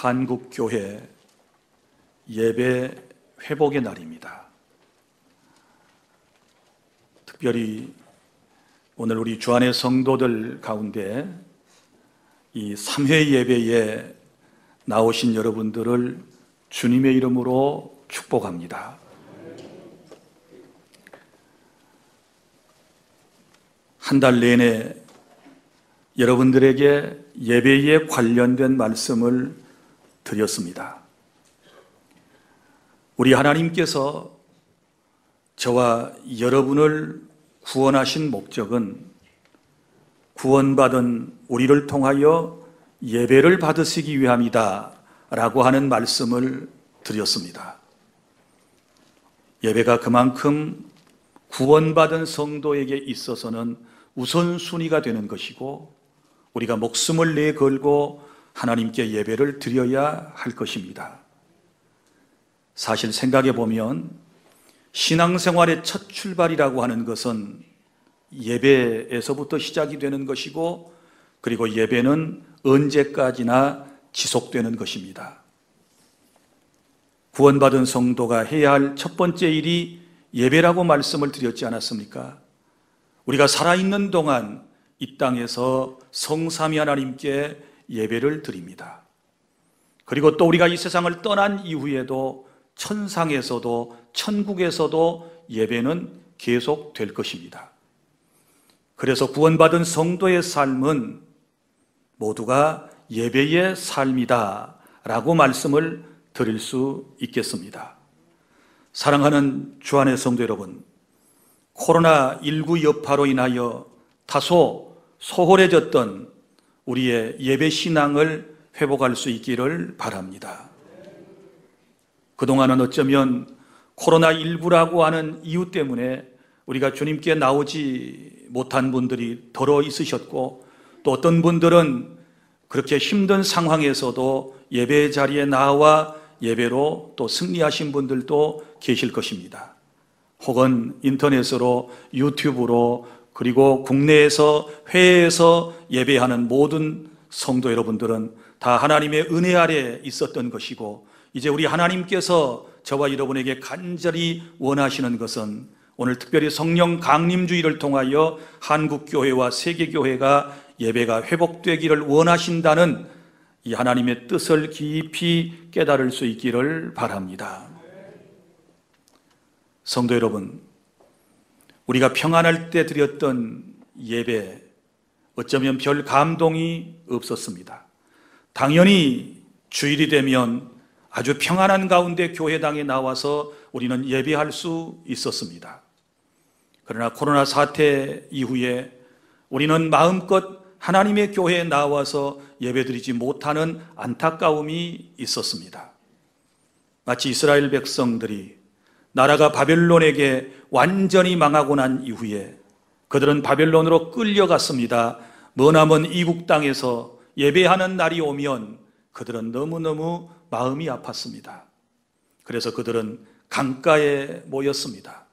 한국교회 예배 회복의 날입니다. 특별히 오늘 우리 주안의 성도들 가운데 이 3회 예배에 나오신 여러분들을 주님의 이름으로 축복합니다. 한 달 내내 여러분들에게 예배에 관련된 말씀을 드렸습니다. 우리 하나님께서 저와 여러분을 구원하신 목적은 구원받은 우리를 통하여 예배를 받으시기 위함이다 라고 하는 말씀을 드렸습니다. 예배가 그만큼 구원받은 성도에게 있어서는 우선순위가 되는 것이고 우리가 목숨을 내걸고 하나님께 예배를 드려야 할 것입니다. 사실 생각해 보면 신앙생활의 첫 출발이라고 하는 것은 예배에서부터 시작이 되는 것이고 그리고 예배는 언제까지나 지속되는 것입니다. 구원받은 성도가 해야 할 첫 번째 일이 예배라고 말씀을 드렸지 않았습니까? 우리가 살아있는 동안 이 땅에서 성삼위 하나님께 예배를 드립니다. 그리고 또 우리가 이 세상을 떠난 이후에도 천상에서도 천국에서도 예배는 계속될 것입니다. 그래서 구원받은 성도의 삶은 모두가 예배의 삶이다 라고 말씀을 드릴 수 있겠습니다. 사랑하는 주안의 성도 여러분, 코로나19 여파로 인하여 다소 소홀해졌던 우리의 예배 신앙을 회복할 수 있기를 바랍니다. 그동안은 어쩌면 코로나19라고 하는 이유 때문에 우리가 주님께 나오지 못한 분들이 더러 있으셨고 또 어떤 분들은 그렇게 힘든 상황에서도 예배 자리에 나와 예배로 또 승리하신 분들도 계실 것입니다. 혹은 인터넷으로 유튜브로 그리고 국내에서 회에서 예배하는 모든 성도 여러분들은 다 하나님의 은혜 아래 있었던 것이고 이제 우리 하나님께서 저와 여러분에게 간절히 원하시는 것은 오늘 특별히 성령 강림주의를 통하여 한국교회와 세계교회가 예배가 회복되기를 원하신다는 이 하나님의 뜻을 깊이 깨달을 수 있기를 바랍니다. 성도 여러분, 우리가 평안할 때 드렸던 예배 어쩌면 별 감동이 없었습니다. 당연히 주일이 되면 아주 평안한 가운데 교회당에 나와서 우리는 예배할 수 있었습니다. 그러나 코로나 사태 이후에 우리는 마음껏 하나님의 교회에 나와서 예배드리지 못하는 안타까움이 있었습니다. 마치 이스라엘 백성들이 나라가 바벨론에게 완전히 망하고 난 이후에 그들은 바벨론으로 끌려갔습니다. 머나먼 이국 땅에서 예배하는 날이 오면 그들은 너무너무 마음이 아팠습니다. 그래서 그들은 강가에 모였습니다.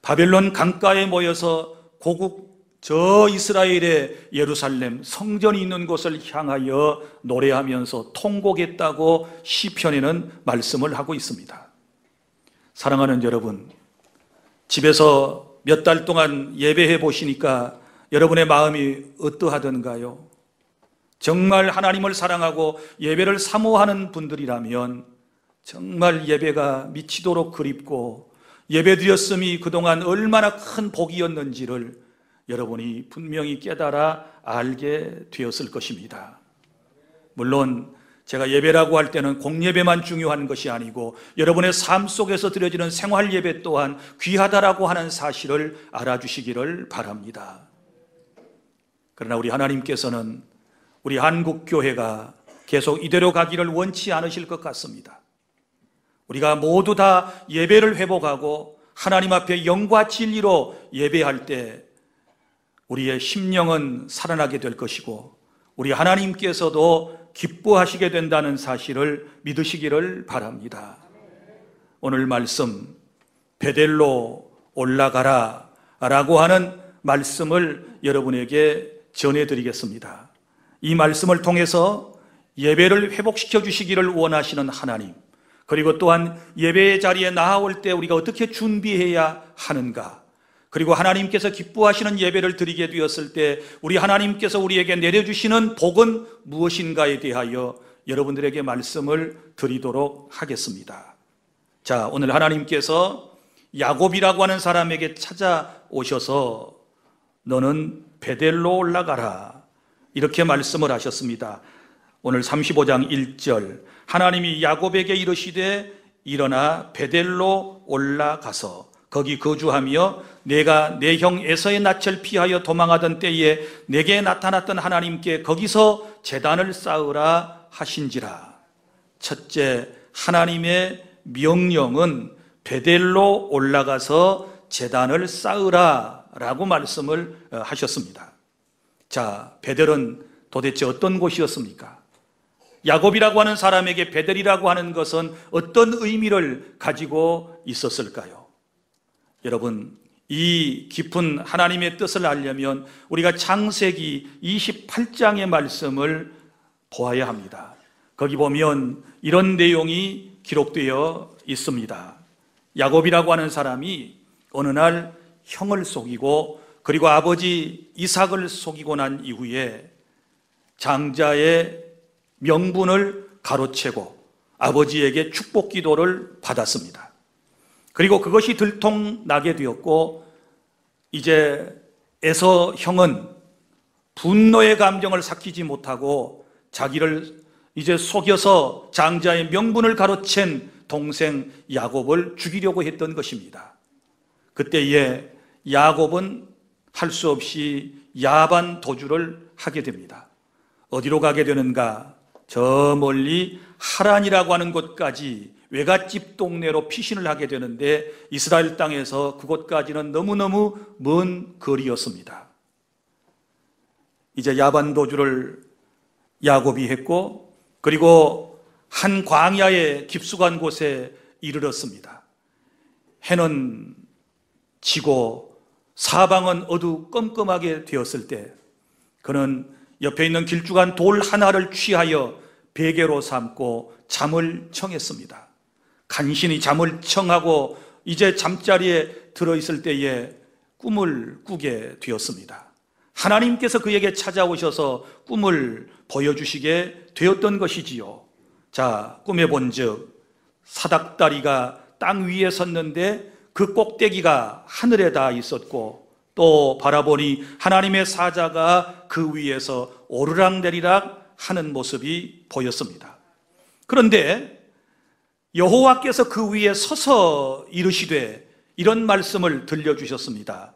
바벨론 강가에 모여서 고국 저 이스라엘의 예루살렘 성전이 있는 곳을 향하여 노래하면서 통곡했다고 시편에는 말씀을 하고 있습니다. 사랑하는 여러분, 집에서 몇 달 동안 예배해 보시니까 여러분의 마음이 어떠하던가요? 정말 하나님을 사랑하고 예배를 사모하는 분들이라면 정말 예배가 미치도록 그립고 예배드렸음이 그동안 얼마나 큰 복이었는지를 여러분이 분명히 깨달아 알게 되었을 것입니다. 물론 제가 예배라고 할 때는 공예배만 중요한 것이 아니고 여러분의 삶 속에서 드려지는 생활 예배 또한 귀하다라고 하는 사실을 알아주시기를 바랍니다. 그러나 우리 하나님께서는 우리 한국교회가 계속 이대로 가기를 원치 않으실 것 같습니다. 우리가 모두 다 예배를 회복하고 하나님 앞에 영과 진리로 예배할 때 우리의 심령은 살아나게 될 것이고 우리 하나님께서도 기뻐하시게 된다는 사실을 믿으시기를 바랍니다. 오늘 말씀 베델로 올라가라 라고 하는 말씀을 여러분에게 전해드리겠습니다. 이 말씀을 통해서 예배를 회복시켜 주시기를 원하시는 하나님, 그리고 또한 예배의 자리에 나아올 때 우리가 어떻게 준비해야 하는가, 그리고 하나님께서 기뻐하시는 예배를 드리게 되었을 때 우리 하나님께서 우리에게 내려주시는 복은 무엇인가에 대하여 여러분들에게 말씀을 드리도록 하겠습니다. 자, 오늘 하나님께서 야곱이라고 하는 사람에게 찾아오셔서 너는 베델로 올라가라, 이렇게 말씀을 하셨습니다. 오늘 35장 1절, 하나님이 야곱에게 이르시되 일어나 베델로 올라가서 거기 거주하며 내가 내 형 에서의 낯을 피하여 도망하던 때에 내게 나타났던 하나님께 거기서 제단을 쌓으라 하신지라. 첫째, 하나님의 명령은 베델로 올라가서 제단을 쌓으라 라고 말씀을 하셨습니다. 자, 베델은 도대체 어떤 곳이었습니까? 야곱이라고 하는 사람에게 베델이라고 하는 것은 어떤 의미를 가지고 있었을까요? 여러분, 이 깊은 하나님의 뜻을 알려면 우리가 창세기 28장의 말씀을 보아야 합니다. 거기 보면 이런 내용이 기록되어 있습니다. 야곱이라고 하는 사람이 어느 날 형을 속이고 그리고 아버지 이삭을 속이고 난 이후에 장자의 명분을 가로채고 아버지에게 축복 기도를 받았습니다. 그리고 그것이 들통나게 되었고 이제 에서 형은 분노의 감정을 삭히지 못하고 자기를 이제 속여서 장자의 명분을 가로챈 동생 야곱을 죽이려고 했던 것입니다. 그때에 야곱은 할 수 없이 야반 도주를 하게 됩니다. 어디로 가게 되는가? 저 멀리 하란이라고 하는 곳까지 외갓집 동네로 피신을 하게 되는데 이스라엘 땅에서 그곳까지는 너무너무 먼 거리였습니다. 이제 야반 도주를 야곱이 했고 그리고 한 광야의 깊숙한 곳에 이르렀습니다. 해는 지고 사방은 어두컴컴하게 되었을 때 그는 옆에 있는 길쭉한 돌 하나를 취하여 베개로 삼고 잠을 청했습니다. 간신히 잠을 청하고 이제 잠자리에 들어있을 때에 꿈을 꾸게 되었습니다. 하나님께서 그에게 찾아오셔서 꿈을 보여주시게 되었던 것이지요. 자, 꿈에 본즉 사닥다리가 땅 위에 섰는데 그 꼭대기가 하늘에 닿아 있었고 또 바라보니 하나님의 사자가 그 위에서 오르락내리락 하는 모습이 보였습니다. 그런데 여호와께서 그 위에 서서 이르시되 이런 말씀을 들려주셨습니다.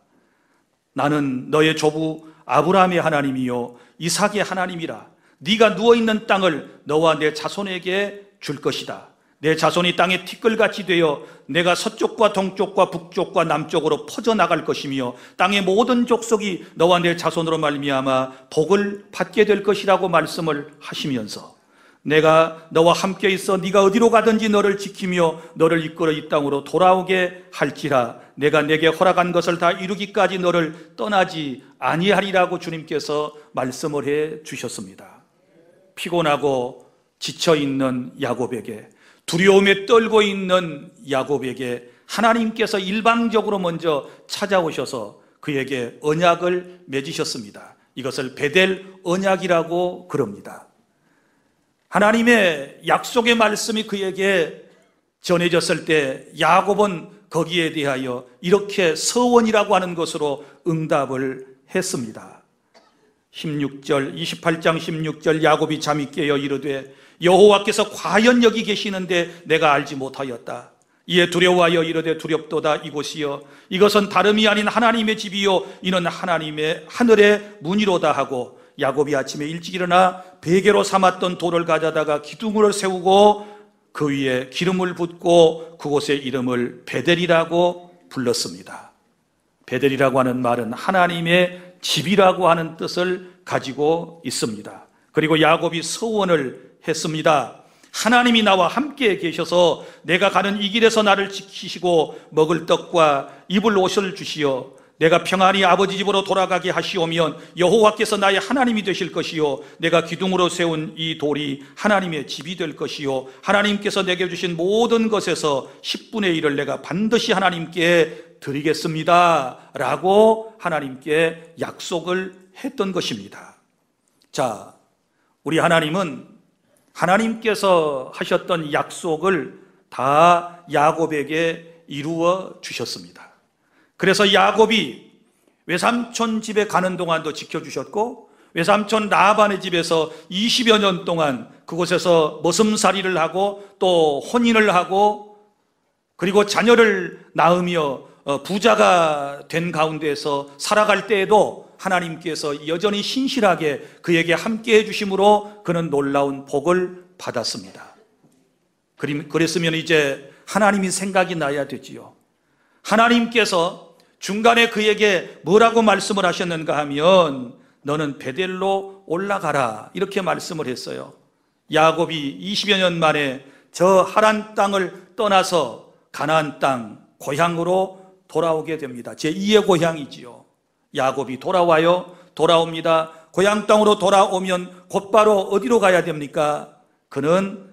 나는 너의 조부 아브라함의 하나님이요 이삭의 하나님이라. 네가 누워있는 땅을 너와 내 자손에게 줄 것이다. 내 자손이 땅에 티끌같이 되어 내가 서쪽과 동쪽과 북쪽과 남쪽으로 퍼져나갈 것이며 땅의 모든 족속이 너와 내 자손으로 말미암아 복을 받게 될 것이라고 말씀을 하시면서 내가 너와 함께 있어 네가 어디로 가든지 너를 지키며 너를 이끌어 이 땅으로 돌아오게 할지라. 내가 내게 허락한 것을 다 이루기까지 너를 떠나지 아니하리라고 주님께서 말씀을 해 주셨습니다. 피곤하고 지쳐있는 야곱에게, 두려움에 떨고 있는 야곱에게 하나님께서 일방적으로 먼저 찾아오셔서 그에게 언약을 맺으셨습니다. 이것을 베델 언약이라고 그럽니다. 하나님의 약속의 말씀이 그에게 전해졌을 때 야곱은 거기에 대하여 이렇게 서원이라고 하는 것으로 응답을 했습니다. 28장 16절 야곱이 잠이 깨어 이르되 여호와께서 과연 여기 계시는데 내가 알지 못하였다. 이에 두려워하여 이르되 두렵도다. 이곳이여 이것은 다름이 아닌 하나님의 집이요 이는 하나님의 하늘의 문이로다 하고 야곱이 아침에 일찍 일어나 베개로 삼았던 돌을 가져다가 기둥을 세우고 그 위에 기름을 붓고 그곳의 이름을 베델이라고 불렀습니다. 베델이라고 하는 말은 하나님의 집이라고 하는 뜻을 가지고 있습니다. 그리고 야곱이 서원을 했습니다. 하나님이 나와 함께 계셔서 내가 가는 이 길에서 나를 지키시고 먹을 떡과 입을 옷을 주시어 내가 평안히 아버지 집으로 돌아가게 하시오면 여호와께서 나의 하나님이 되실 것이요 내가 기둥으로 세운 이 돌이 하나님의 집이 될 것이요 하나님께서 내게 주신 모든 것에서 10분의 1을 내가 반드시 하나님께 드리겠습니다 라고 하나님께 약속을 했던 것입니다. 자, 우리 하나님은 하나님께서 하셨던 약속을 다 야곱에게 이루어 주셨습니다. 그래서 야곱이 외삼촌 집에 가는 동안도 지켜주셨고 외삼촌 라반의 집에서 20여 년 동안 그곳에서 머슴살이를 하고 또 혼인을 하고 그리고 자녀를 낳으며 부자가 된 가운데에서 살아갈 때에도 하나님께서 여전히 신실하게 그에게 함께 해주심으로 그는 놀라운 복을 받았습니다. 그랬으면 이제 하나님이 생각이 나야 되지요. 하나님께서 중간에 그에게 뭐라고 말씀을 하셨는가 하면 너는 베델로 올라가라 이렇게 말씀을 했어요. 야곱이 20여 년 만에 저 하란 땅을 떠나서 가나안 땅 고향으로 돌아오게 됩니다. 제2의 고향이지요. 야곱이 돌아와요. 돌아옵니다. 고향 땅으로 돌아오면 곧바로 어디로 가야 됩니까? 그는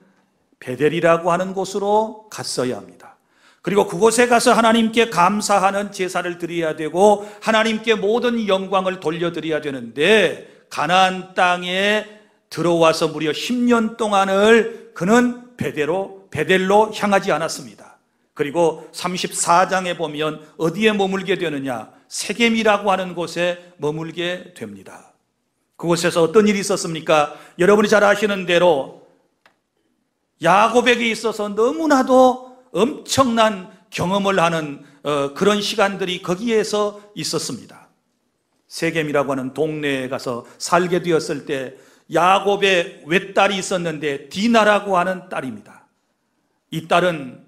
베델이라고 하는 곳으로 갔어야 합니다. 그리고 그곳에 가서 하나님께 감사하는 제사를 드려야 되고 하나님께 모든 영광을 돌려드려야 되는데 가나안 땅에 들어와서 무려 10년 동안을 그는 베델로 향하지 않았습니다. 그리고 34장에 보면 어디에 머물게 되느냐? 세겜이라고 하는 곳에 머물게 됩니다. 그곳에서 어떤 일이 있었습니까? 여러분이 잘 아시는 대로 야곱에게 있어서 너무나도 엄청난 경험을 하는 그런 시간들이 거기에서 있었습니다. 세겜이라고 하는 동네에 가서 살게 되었을 때 야곱의 외딸이 있었는데 디나라고 하는 딸입니다. 이 딸은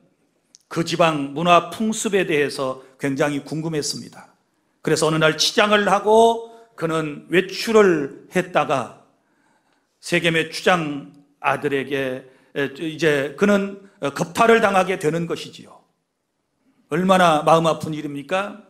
그 지방 문화 풍습에 대해서 굉장히 궁금했습니다. 그래서 어느 날 치장을 하고 그는 외출을 했다가 세겜의 추장 아들에게 이제 그는 겁탈을 당하게 되는 것이지요. 얼마나 마음 아픈 일입니까?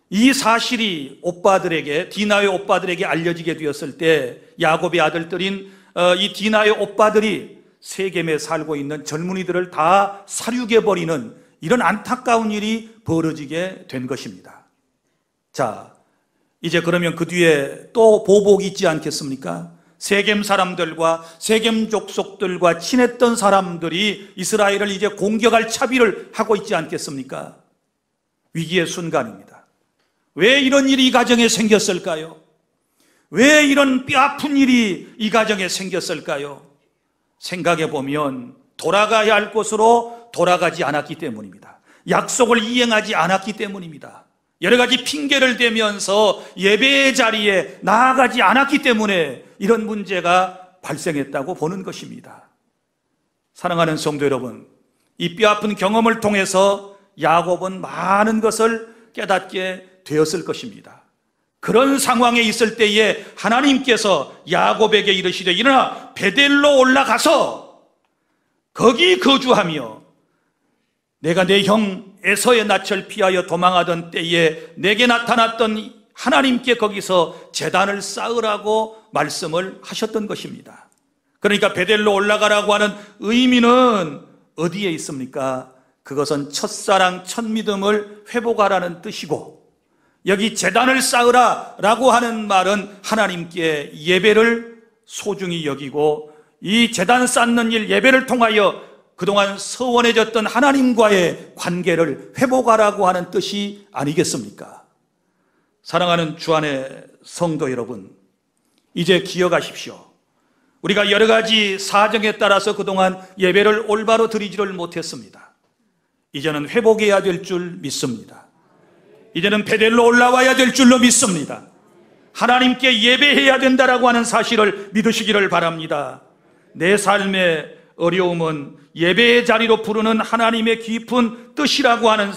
이 사실이 오빠들에게, 디나의 오빠들에게 알려지게 되었을 때 야곱의 아들들인 이 디나의 오빠들이 세겜에 살고 있는 젊은이들을 다 살육해버리는 이런 안타까운 일이 벌어지게 된 것입니다. 자, 이제 그러면 그 뒤에 또 보복이 있지 않겠습니까? 세겜 사람들과 세겜 족속들과 친했던 사람들이 이스라엘을 이제 공격할 차비를 하고 있지 않겠습니까? 위기의 순간입니다. 왜 이런 일이 이 가정에 생겼을까요? 왜 이런 뼈아픈 일이 이 가정에 생겼을까요? 생각해 보면 돌아가야 할 곳으로 돌아가지 않았기 때문입니다. 약속을 이행하지 않았기 때문입니다. 여러 가지 핑계를 대면서 예배의 자리에 나아가지 않았기 때문에 이런 문제가 발생했다고 보는 것입니다. 사랑하는 성도 여러분, 이 뼈아픈 경험을 통해서 야곱은 많은 것을 깨닫게 되었을 것입니다. 그런 상황에 있을 때에 하나님께서 야곱에게 이르시되 일어나 베델로 올라가서 거기 거주하며 내가 내 형 에서의 낯을 피하여 도망하던 때에 내게 나타났던 하나님께 거기서 제단을 쌓으라고 말씀을 하셨던 것입니다. 그러니까 베델로 올라가라고 하는 의미는 어디에 있습니까? 그것은 첫사랑 첫믿음을 회복하라는 뜻이고 여기 제단을 쌓으라라고 하는 말은 하나님께 예배를 소중히 여기고 이 제단 쌓는 일 예배를 통하여 그동안 서원해졌던 하나님과의 관계를 회복하라고 하는 뜻이 아니겠습니까? 사랑하는 주안의 성도 여러분, 이제 기억하십시오. 우리가 여러 가지 사정에 따라서 그동안 예배를 올바로 드리지를 못했습니다. 이제는 회복해야 될 줄 믿습니다. 이제는 베델로 올라와야 될 줄로 믿습니다. 하나님께 예배해야 된다라고 하는 사실을 믿으시기를 바랍니다. 내 삶의 어려움은 예배의 자리로 부르는 하나님의 깊은 뜻이라고 하는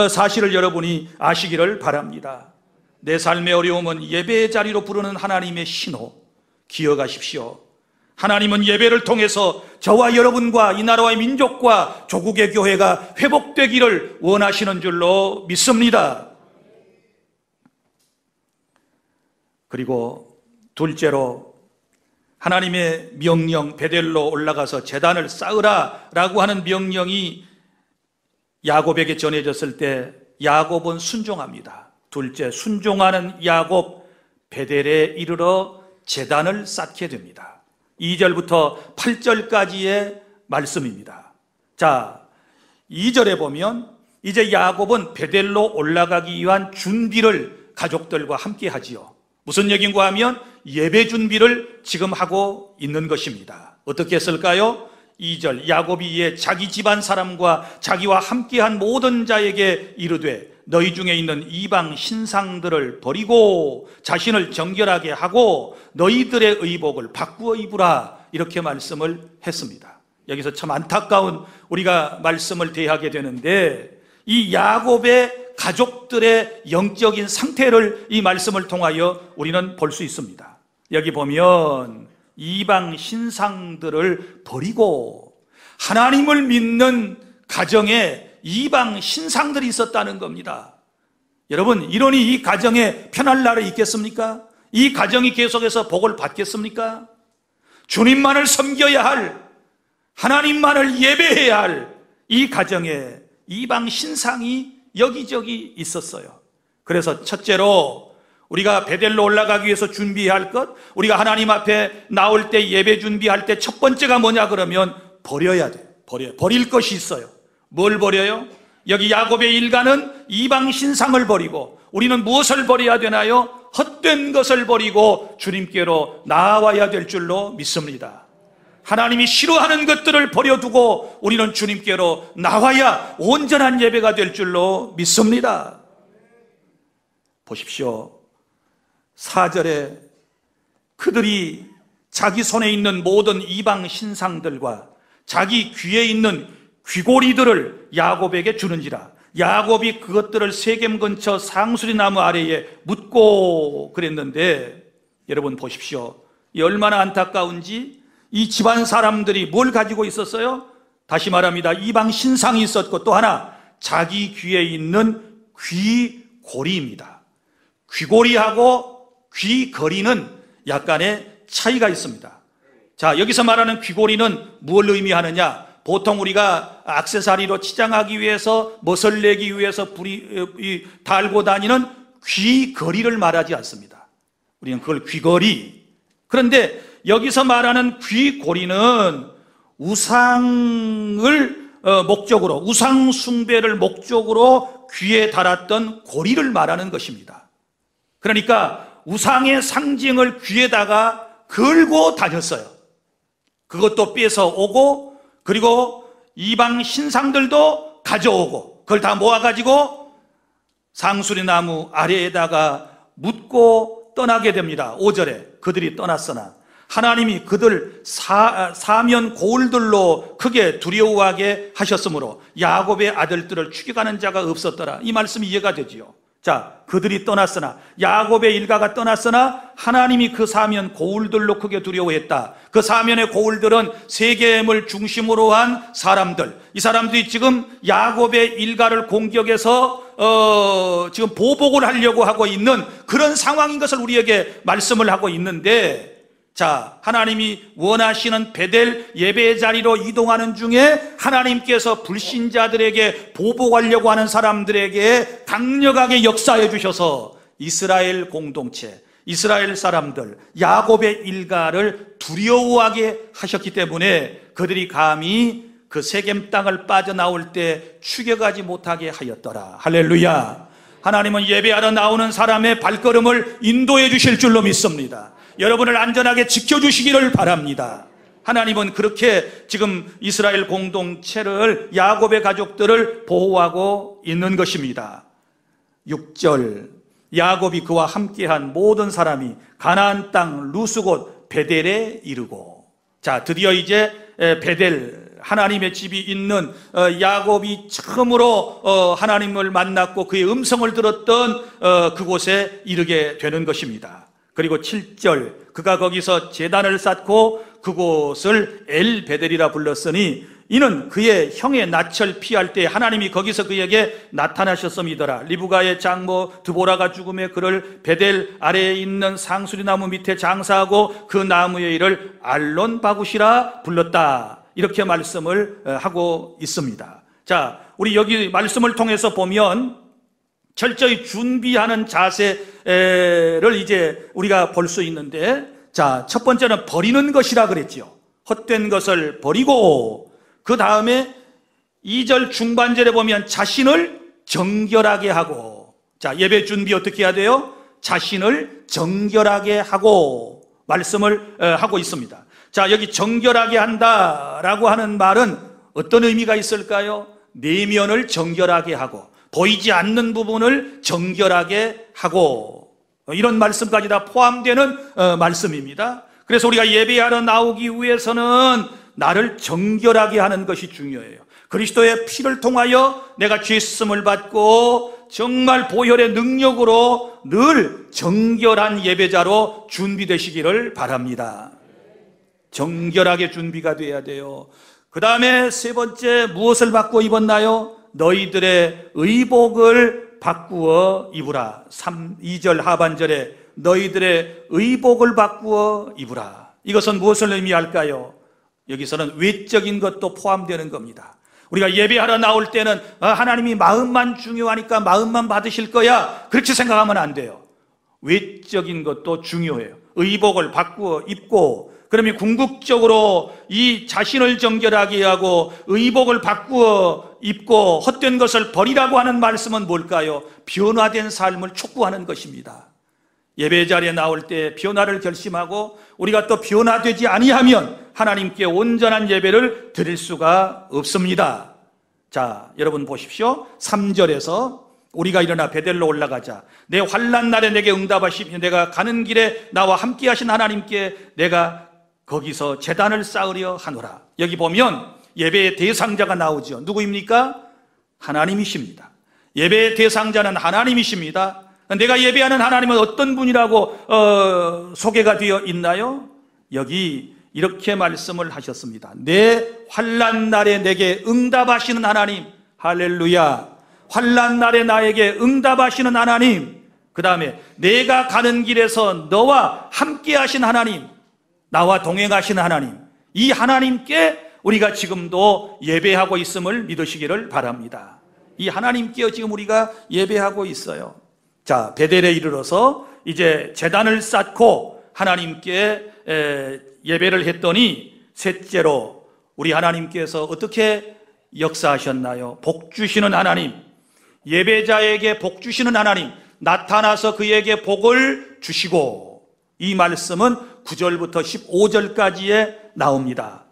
사실을 여러분이 아시기를 바랍니다. 내 삶의 어려움은 예배의 자리로 부르는 하나님의 신호, 기억하십시오. 하나님은 예배를 통해서 저와 여러분과 이 나라와 민족과 조국의 교회가 회복되기를 원하시는 줄로 믿습니다. 그리고 둘째로 하나님의 명령, 베델로 올라가서 제단을 쌓으라 라고 하는 명령이 야곱에게 전해졌을 때 야곱은 순종합니다. 둘째, 순종하는 야곱, 베델에 이르러 제단을 쌓게 됩니다. 2절부터 8절까지의 말씀입니다. 자, 2절에 보면 이제 야곱은 베델로 올라가기 위한 준비를 가족들과 함께 하지요. 무슨 얘기인가 하면 예배 준비를 지금 하고 있는 것입니다. 어떻게 했을까요? 2절, 야곱이 이에 자기 집안 사람과 자기와 함께한 모든 자에게 이르되 너희 중에 있는 이방 신상들을 버리고 자신을 정결하게 하고 너희들의 의복을 바꾸어 입으라, 이렇게 말씀을 했습니다. 여기서 참 안타까운 우리가 말씀을 대하게 되는데, 이 야곱의 가족들의 영적인 상태를 이 말씀을 통하여 우리는 볼 수 있습니다. 여기 보면 이방 신상들을 버리고 하나님을 믿는 가정에 이방 신상들이 있었다는 겁니다. 여러분, 이러니 이 가정에 편할 날이 있겠습니까? 이 가정이 계속해서 복을 받겠습니까? 주님만을 섬겨야 할, 하나님만을 예배해야 할 이 가정에 이방 신상이 여기저기 있었어요. 그래서 첫째로 우리가 베델로 올라가기 위해서 준비해야 할 것, 우리가 하나님 앞에 나올 때 예배 준비할 때 첫 번째가 뭐냐 그러면 버려야 돼. 버릴 것이 있어요. 뭘 버려요? 여기 야곱의 일가는 이방 신상을 버리고, 우리는 무엇을 버려야 되나요? 헛된 것을 버리고 주님께로 나아와야 될 줄로 믿습니다. 하나님이 싫어하는 것들을 버려두고 우리는 주님께로 나와야 온전한 예배가 될 줄로 믿습니다. 보십시오. 4절에 그들이 자기 손에 있는 모든 이방 신상들과 자기 귀에 있는 귀고리들을 야곱에게 주는지라. 야곱이 그것들을 세겜 근처 상수리 나무 아래에 묻고 그랬는데, 여러분 보십시오. 이 얼마나 안타까운지. 이 집안 사람들이 뭘 가지고 있었어요? 다시 말합니다. 이방 신상이 있었고, 또 하나 자기 귀에 있는 귀고리입니다. 귀고리하고 귀거리는 약간의 차이가 있습니다. 자, 여기서 말하는 귀고리는 무엇을 의미하느냐? 보통 우리가 액세서리로 치장하기 위해서, 멋을 내기 위해서 달고 다니는 귀거리를 말하지 않습니다. 우리는 그걸 귀거리. 그런데 여기서 말하는 귀고리는 우상을 목적으로, 우상 숭배를 목적으로 귀에 달았던 고리를 말하는 것입니다. 그러니까 우상의 상징을 귀에다가 걸고 다녔어요. 그것도 뺏어 오고, 그리고 이방 신상들도 가져오고, 그걸 다 모아가지고 상수리 나무 아래에다가 묻고 떠나게 됩니다. 5절에 그들이 떠났으나 하나님이 그들 사면 고울들로 크게 두려워하게 하셨으므로 야곱의 아들들을 죽여가는 자가 없었더라. 이 말씀이 이해가 되지요. 자, 그들이 떠났으나, 야곱의 일가가 떠났으나 하나님이 그 사면 고울들로 크게 두려워했다. 그 사면의 고울들은 세겜을 중심으로 한 사람들, 이 사람들이 지금 야곱의 일가를 공격해서 지금 보복을 하려고 하고 있는 그런 상황인 것을 우리에게 말씀을 하고 있는데, 자, 하나님이 원하시는 베델 예배의 자리로 이동하는 중에 하나님께서 불신자들에게 보복하려고 하는 사람들에게 강력하게 역사해 주셔서 이스라엘 공동체, 이스라엘 사람들, 야곱의 일가를 두려워하게 하셨기 때문에 그들이 감히 그 세겜 땅을 빠져나올 때 추격하지 못하게 하였더라. 할렐루야. 하나님은 예배하러 나오는 사람의 발걸음을 인도해 주실 줄로 믿습니다. 여러분을 안전하게 지켜주시기를 바랍니다. 하나님은 그렇게 지금 이스라엘 공동체를, 야곱의 가족들을 보호하고 있는 것입니다. 6절, 야곱이 그와 함께한 모든 사람이 가나안 땅 루스 곧 베델에 이르고. 자, 드디어 이제 베델, 하나님의 집이 있는 야곱이 처음으로 하나님을 만났고 그의 음성을 들었던 그곳에 이르게 되는 것입니다. 그리고 7절, 그가 거기서 제단을 쌓고 그곳을 엘 베델이라 불렀으니 이는 그의 형의 낯을 피할 때 하나님이 거기서 그에게 나타나셨음이더라. 리브가의 장모 드보라가 죽음에 그를 베델 아래에 있는 상수리 나무 밑에 장사하고 그 나무의 이를 알론 바굿이라 불렀다. 이렇게 말씀을 하고 있습니다. 자, 우리 여기 말씀을 통해서 보면 철저히 준비하는 자세를 이제 우리가 볼 수 있는데, 자, 첫 번째는 버리는 것이라 그랬지요. 헛된 것을 버리고, 그 다음에 2절 중반절에 보면 자신을 정결하게 하고, 자, 예배 준비 어떻게 해야 돼요? 자신을 정결하게 하고 말씀을 하고 있습니다. 자, 여기 정결하게 한다라고 하는 말은 어떤 의미가 있을까요? 내면을 정결하게 하고 보이지 않는 부분을 정결하게 하고, 이런 말씀까지 다 포함되는 말씀입니다. 그래서 우리가 예배하러 나오기 위해서는 나를 정결하게 하는 것이 중요해요. 그리스도의 피를 통하여 내가 죄 씻음을 받고 정말 보혈의 능력으로 늘 정결한 예배자로 준비되시기를 바랍니다. 정결하게 준비가 돼야 돼요. 그 다음에 세 번째, 무엇을 바꾸어 입었나요? 너희들의 의복을 바꾸어 입으라. 2절 하반절에 너희들의 의복을 바꾸어 입으라. 이것은 무엇을 의미할까요? 여기서는 외적인 것도 포함되는 겁니다. 우리가 예배하러 나올 때는 하나님이 마음만 중요하니까 마음만 받으실 거야, 그렇게 생각하면 안 돼요. 외적인 것도 중요해요. 의복을 바꾸어 입고, 그러면 궁극적으로 이 자신을 정결하게 하고 의복을 바꾸어 입고 헛된 것을 버리라고 하는 말씀은 뭘까요? 변화된 삶을 촉구하는 것입니다. 예배 자리에 나올 때 변화를 결심하고 우리가 또 변화되지 아니하면 하나님께 온전한 예배를 드릴 수가 없습니다. 자, 여러분 보십시오. 3절에서 우리가 일어나 베델로 올라가자. 내 환난 날에 내게 응답하시며 내가 가는 길에 나와 함께 하신 하나님께 내가 거기서 제단을 쌓으려 하노라. 여기 보면 예배의 대상자가 나오죠. 누구입니까? 하나님이십니다. 예배의 대상자는 하나님이십니다. 내가 예배하는 하나님은 어떤 분이라고 소개가 되어 있나요? 여기 이렇게 말씀을 하셨습니다. 내 환난 날에 내게 응답하시는 하나님. 할렐루야. 환난 날에 나에게 응답하시는 하나님. 그 다음에 내가 가는 길에서 너와 함께 하신 하나님, 나와 동행하신 하나님, 이 하나님께 우리가 지금도 예배하고 있음을 믿으시기를 바랍니다. 이 하나님께 지금 우리가 예배하고 있어요. 자, 베델에 이르러서 이제 제단을 쌓고 하나님께 예배를 했더니, 셋째로 우리 하나님께서 어떻게 역사하셨나요? 복 주시는 하나님, 예배자에게 복 주시는 하나님, 나타나서 그에게 복을 주시고, 이 말씀은 9절부터 15절까지에 나옵니다.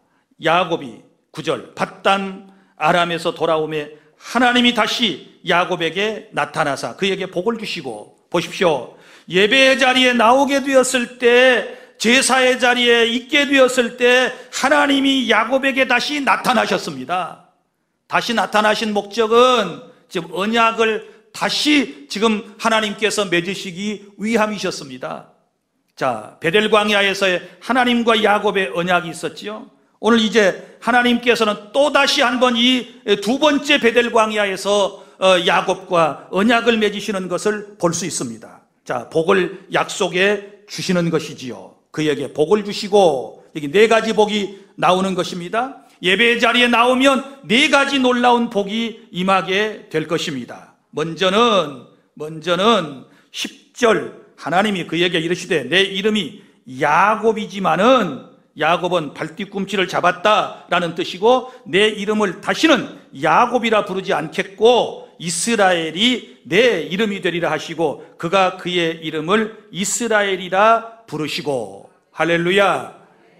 야곱이 9절 밧단 아람에서 돌아오매 하나님이 다시 야곱에게 나타나사 그에게 복을 주시고, 보십시오. 예배의 자리에 나오게 되었을 때, 제사의 자리에 있게 되었을 때 하나님이 야곱에게 다시 나타나셨습니다. 다시 나타나신 목적은 지금 언약을 다시 지금 하나님께서 맺으시기 위함이셨습니다. 자, 베델 광야에서의 하나님과 야곱의 언약이 있었지요. 오늘 이제 하나님께서는 또다시 한번 이 두 번째 베델 광야에서 야곱과 언약을 맺으시는 것을 볼 수 있습니다. 자, 복을 약속해 주시는 것이지요. 그에게 복을 주시고, 여기 네 가지 복이 나오는 것입니다. 예배 자리에 나오면 네 가지 놀라운 복이 임하게 될 것입니다. 먼저는 10절 하나님이 그에게 이르시되 내 이름이 야곱이지만은, 야곱은 발뒤꿈치를 잡았다라는 뜻이고, 내 이름을 다시는 야곱이라 부르지 않겠고 이스라엘이 내 이름이 되리라 하시고, 그가 그의 이름을 이스라엘이라 부르시고. 할렐루야.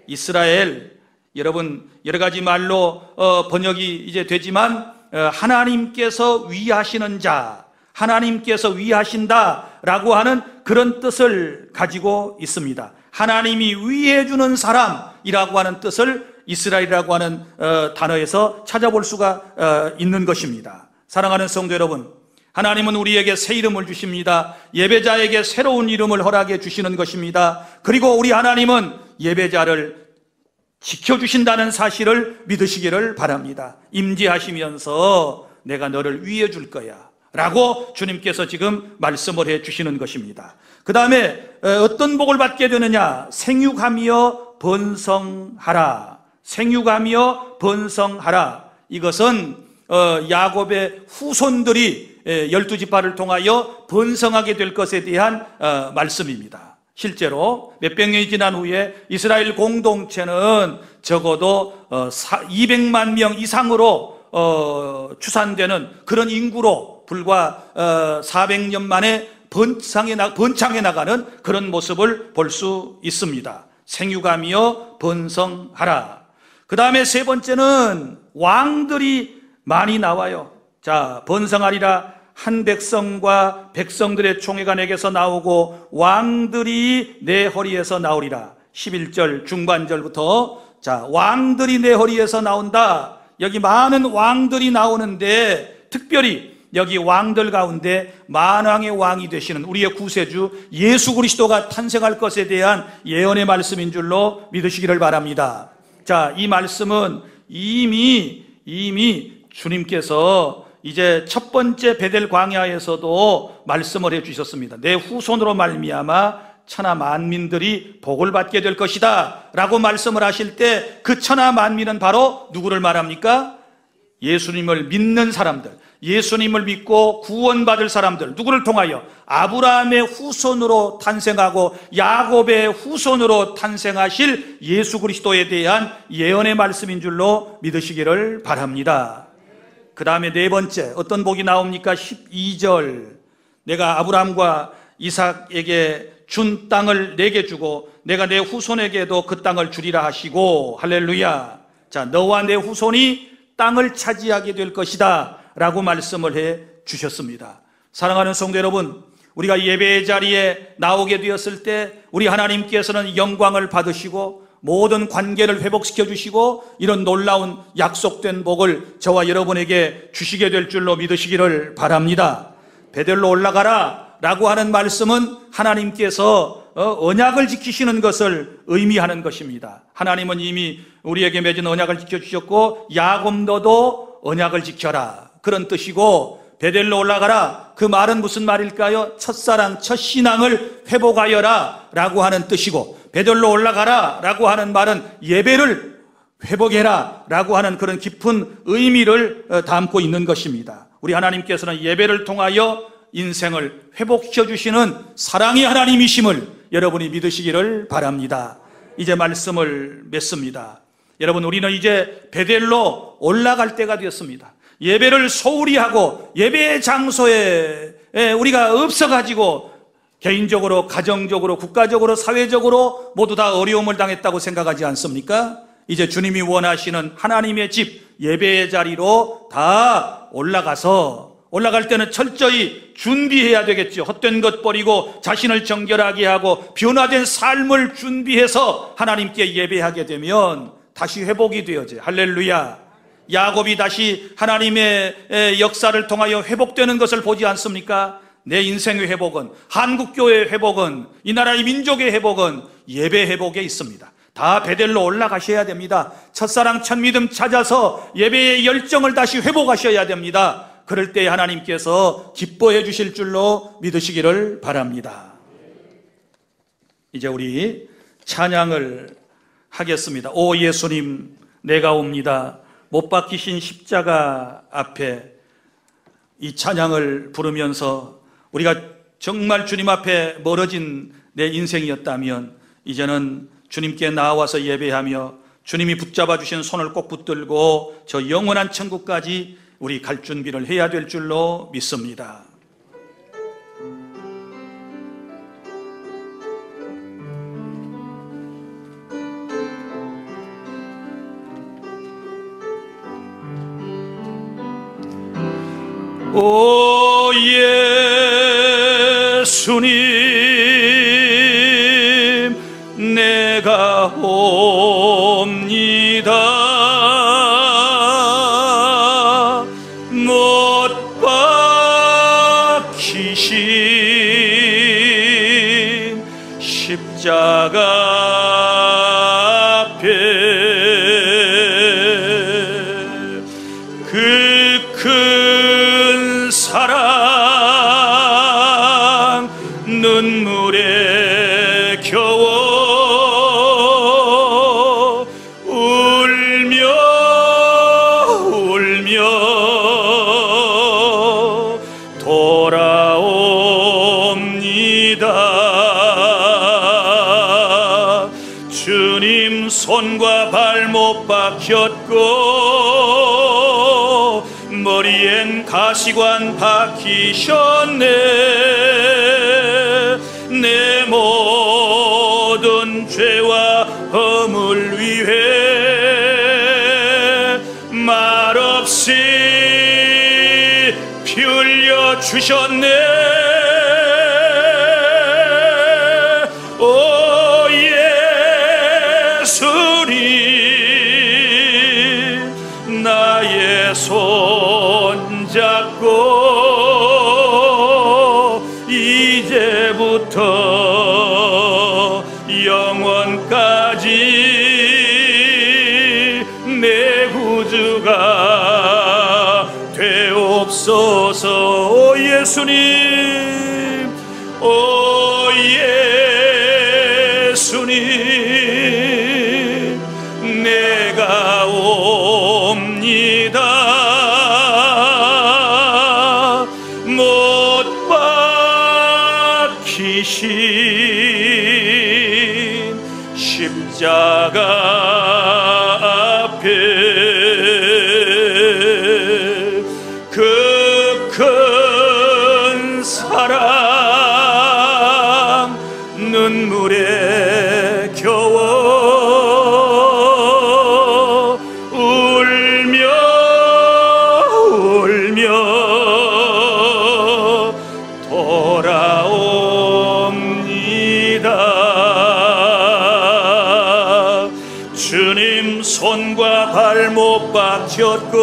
이스라엘, 여러분 여러 가지 말로 번역이 이제 되지만 하나님께서 위하시는 자, 하나님께서 위하신다라고 하는 그런 뜻을 가지고 있습니다. 하나님이 위해주는 사람이라고 하는 뜻을 이스라엘이라고 하는 단어에서 찾아볼 수가 있는 것입니다. 사랑하는 성도 여러분, 하나님은 우리에게 새 이름을 주십니다. 예배자에게 새로운 이름을 허락해 주시는 것입니다. 그리고 우리 하나님은 예배자를 지켜주신다는 사실을 믿으시기를 바랍니다. 임재하시면서 내가 너를 위해 줄 거야 라고 주님께서 지금 말씀을 해 주시는 것입니다. 그 다음에 어떤 복을 받게 되느냐? 생육하며 번성하라. 생육하며 번성하라. 이것은 야곱의 후손들이 12지파를 통하여 번성하게 될 것에 대한 말씀입니다. 실제로 몇백 년이 지난 후에 이스라엘 공동체는 적어도 200만 명 이상으로 추산되는 그런 인구로 불과 400년 만에 번창해 나가는 그런 모습을 볼 수 있습니다. 생육하며 번성하라. 그 다음에 세 번째는 왕들이 많이 나와요. 자, 번성하리라. 한 백성과 백성들의 총회가 내게서 나오고 왕들이 내 허리에서 나오리라. 11절 중반절부터 자, 왕들이 내 허리에서 나온다. 여기 많은 왕들이 나오는데 특별히 여기 왕들 가운데 만왕의 왕이 되시는 우리의 구세주 예수 그리스도가 탄생할 것에 대한 예언의 말씀인 줄로 믿으시기를 바랍니다. 자, 이 말씀은 이미 주님께서 이제 첫 번째 베델 광야에서도 말씀을 해 주셨습니다. 내 후손으로 말미암아 천하 만민들이 복을 받게 될 것이다 라고 말씀을 하실 때 그 천하 만민은 바로 누구를 말합니까? 예수님을 믿는 사람들, 예수님을 믿고 구원받을 사람들, 누구를 통하여? 아브라함의 후손으로 탄생하고 야곱의 후손으로 탄생하실 예수 그리스도에 대한 예언의 말씀인 줄로 믿으시기를 바랍니다. 그 다음에 네 번째 어떤 복이 나옵니까? 12절 내가 아브라함과 이삭에게 준 땅을 내게 주고 내가 내 후손에게도 그 땅을 주리라 하시고 할렐루야. 자, 너와 내 후손이 땅을 차지하게 될 것이다 라고 말씀을 해 주셨습니다. 사랑하는 성도 여러분, 우리가 예배의 자리에 나오게 되었을 때 우리 하나님께서는 영광을 받으시고 모든 관계를 회복시켜 주시고 이런 놀라운 약속된 복을 저와 여러분에게 주시게 될 줄로 믿으시기를 바랍니다. 베델로 올라가라 라고 하는 말씀은 하나님께서 언약을 지키시는 것을 의미하는 것입니다. 하나님은 이미 우리에게 맺은 언약을 지켜주셨고 야곱 너도 언약을 지켜라 그런 뜻이고, 베델로 올라가라 그 말은 무슨 말일까요? 첫사랑 첫신앙을 회복하여라 라고 하는 뜻이고, 베델로 올라가라 라고 하는 말은 예배를 회복해라 라고 하는 그런 깊은 의미를 담고 있는 것입니다. 우리 하나님께서는 예배를 통하여 인생을 회복시켜 주시는 사랑의 하나님이심을 여러분이 믿으시기를 바랍니다. 이제 말씀을 맺습니다. 여러분, 우리는 이제 베델로 올라갈 때가 되었습니다. 예배를 소홀히 하고 예배의 장소에 우리가 없어가지고 개인적으로, 가정적으로, 국가적으로, 사회적으로 모두 다 어려움을 당했다고 생각하지 않습니까? 이제 주님이 원하시는 하나님의 집, 예배의 자리로 다 올라갈 때는 철저히 준비해야 되겠죠. 헛된 것 버리고 자신을 정결하게 하고 변화된 삶을 준비해서 하나님께 예배하게 되면 다시 회복이 되어져요. 할렐루야. 야곱이 다시 하나님의 역사를 통하여 회복되는 것을 보지 않습니까? 내 인생의 회복은, 한국교회의 회복은, 이 나라의 민족의 회복은 예배 회복에 있습니다. 다 베델로 올라가셔야 됩니다. 첫사랑 첫믿음 찾아서 예배의 열정을 다시 회복하셔야 됩니다. 그럴 때 하나님께서 기뻐해 주실 줄로 믿으시기를 바랍니다. 이제 우리 찬양을 하겠습니다. 오 예수님 내가 옵니다. 못 박히신 십자가 앞에 이 찬양을 부르면서 우리가 정말 주님 앞에 멀어진 내 인생이었다면 이제는 주님께 나와서 예배하며 주님이 붙잡아 주신 손을 꼭 붙들고 저 영원한 천국까지 우리 갈 준비를 해야 될 줄로 믿습니다. 오 예수님 내가 옵니다. 못 박히신 십자가 앞에 겨워 울며 돌아옵니다. 주님 손과 발못 박혔고 머리엔 가시관 박히셨네. 내 모든 죄와 허물 위해 말없이 피 흘려 주셨네. 오 예수님, 나의 손 잡고 이제부터 영원까지 내 구주가 되옵소서. 오 예수님, 오 예수님, 내가 옵니다. 못 박히신 십자가 앞에 그 큰 사랑 눈물에 겨워 울며 돌아옵니다. 주님 손과 발못 박혔고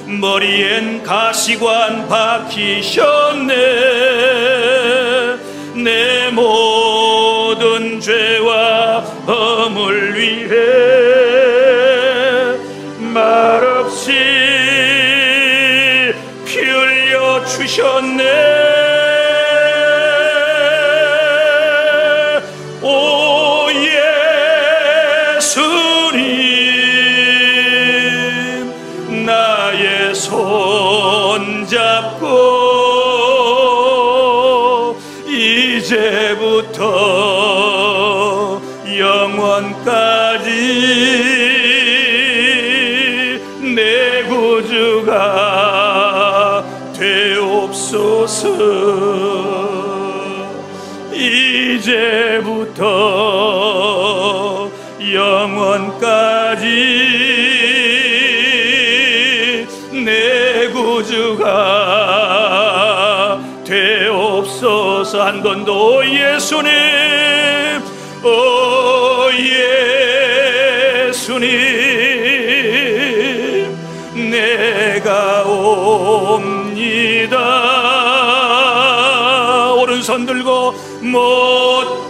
머리엔 가시관 박히셨네. 내 모든 죄와 허물 위해 말없이 피 흘려 주셨네. 오 예수님, 나의 손 잡고 이제부터 영원까지 내 구주가 되옵소서. 이제부터 영원까지 내 구주가 되옵소서. 한 번 더 예수님, 오 예수님, 내가 옵니다. 오른손 들고 못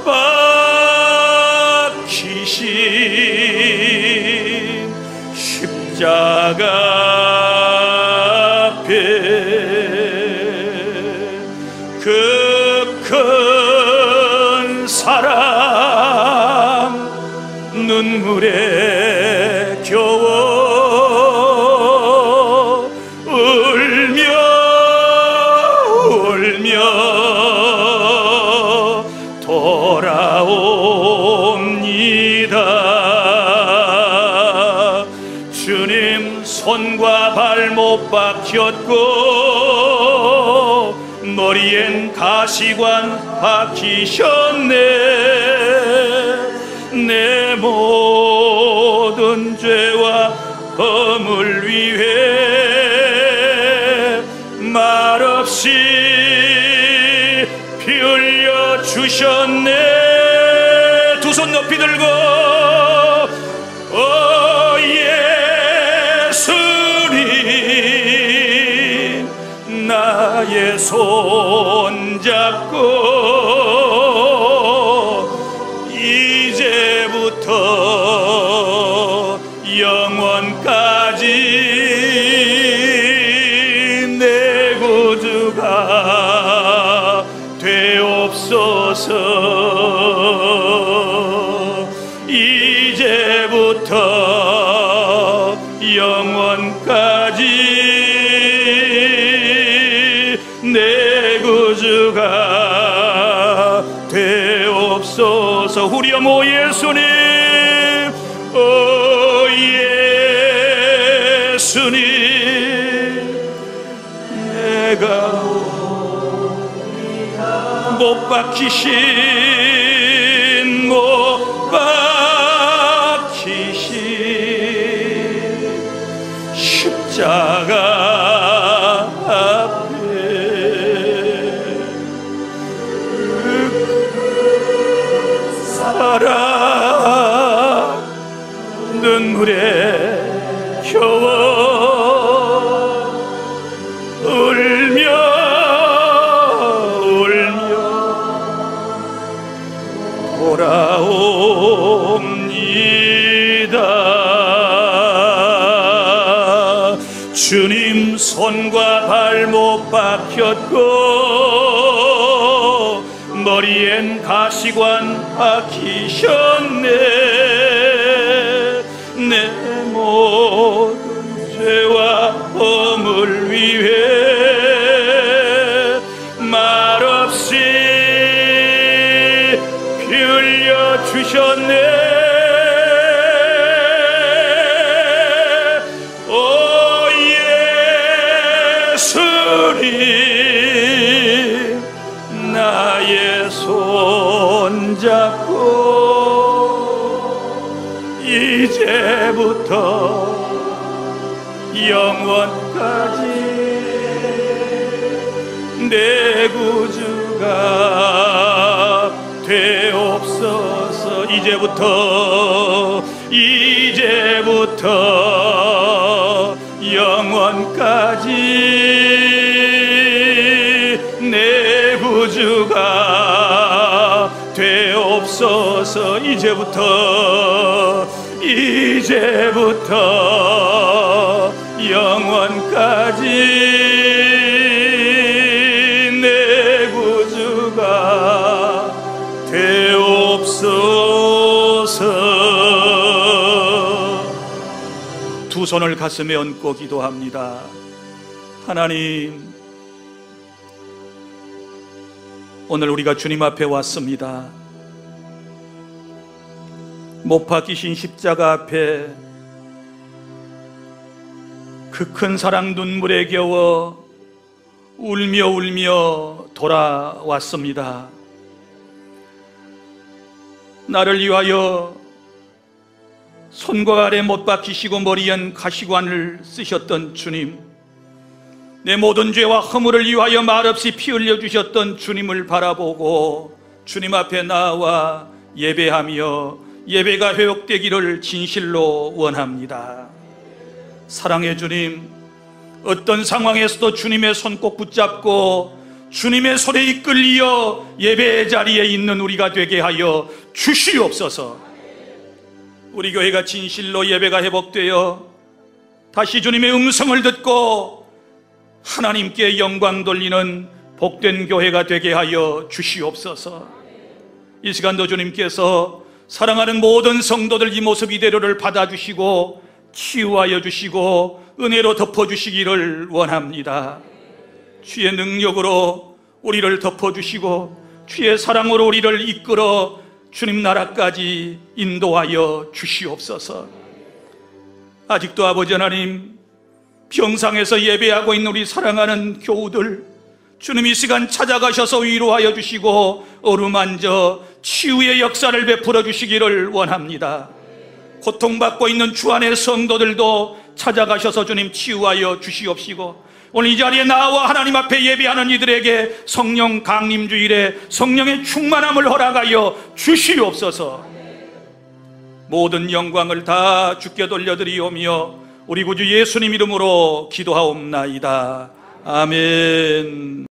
박히신 십자가 앞에 그 큰 사랑 눈물에 겨워 울며 돌아옵니다. 주님 손과 발못 박혔고 머리엔 가시관 박히셨네. 내 모든 죄와 허물 위해 말없이 피 흘려 주셨네. 두 손 높이 들고 오 예수님, 나의 손 잡고 이제부터 영원까지 내 구주가 되옵소서. 되옵소서. 이제부터 영원까지 내 구주가 되옵소서. 후리여모 예수님, 오 예수님, 내가 못 박히신 십자가 앞에 사랑 눈물에 겨워 울며 돌아옵니다. 주님 손과 발목 박혔고 머리엔 가시관 박히셨네. 내 모든 죄와 허물 위해 말없이 피 흘려 주셨네. 나의 손 잡고 이제부터 영원까지 내 구주가 되옵소서. 이제부터 영원까지 내 구주가 되옵소서. 이제부터 영원까지 내 구주가 되옵소서. 두 손을 가슴에 얹고 기도합니다. 하나님, 오늘 우리가 주님 앞에 왔습니다. 못 박히신 십자가 앞에 그 큰 사랑 눈물에 겨워 울며 돌아왔습니다. 나를 위하여 손과 발에 못 박히시고 머리엔 가시관을 쓰셨던 주님, 내 모든 죄와 허물을 위하여 말없이 피 흘려 주셨던 주님을 바라보고 주님 앞에 나와 예배하며 예배가 회복되기를 진실로 원합니다. 사랑의 주님, 어떤 상황에서도 주님의 손 꼭 붙잡고 주님의 손에 이끌려 예배 자리에 있는 우리가 되게 하여 주시옵소서. 우리 교회가 진실로 예배가 회복되어 다시 주님의 음성을 듣고 하나님께 영광 돌리는 복된 교회가 되게 하여 주시옵소서. 이 시간도 주님께서 사랑하는 모든 성도들 이 모습 이대로를 받아주시고 치유하여 주시고 은혜로 덮어주시기를 원합니다. 주의 능력으로 우리를 덮어주시고 주의 사랑으로 우리를 이끌어 주님 나라까지 인도하여 주시옵소서. 아직도 아버지 하나님, 병상에서 예배하고 있는 우리 사랑하는 교우들, 주님 이 시간 찾아가셔서 위로하여 주시고 어루만져 치유의 역사를 베풀어 주시기를 원합니다. 고통받고 있는 주 안의 성도들도 찾아가셔서 주님 치유하여 주시옵시고, 오늘 이 자리에 나와 하나님 앞에 예배하는 이들에게 성령 강림 주일에 성령의 충만함을 허락하여 주시옵소서. 모든 영광을 다 주께 돌려드리오며 우리 구주 예수님 이름으로 기도하옵나이다. 아멘.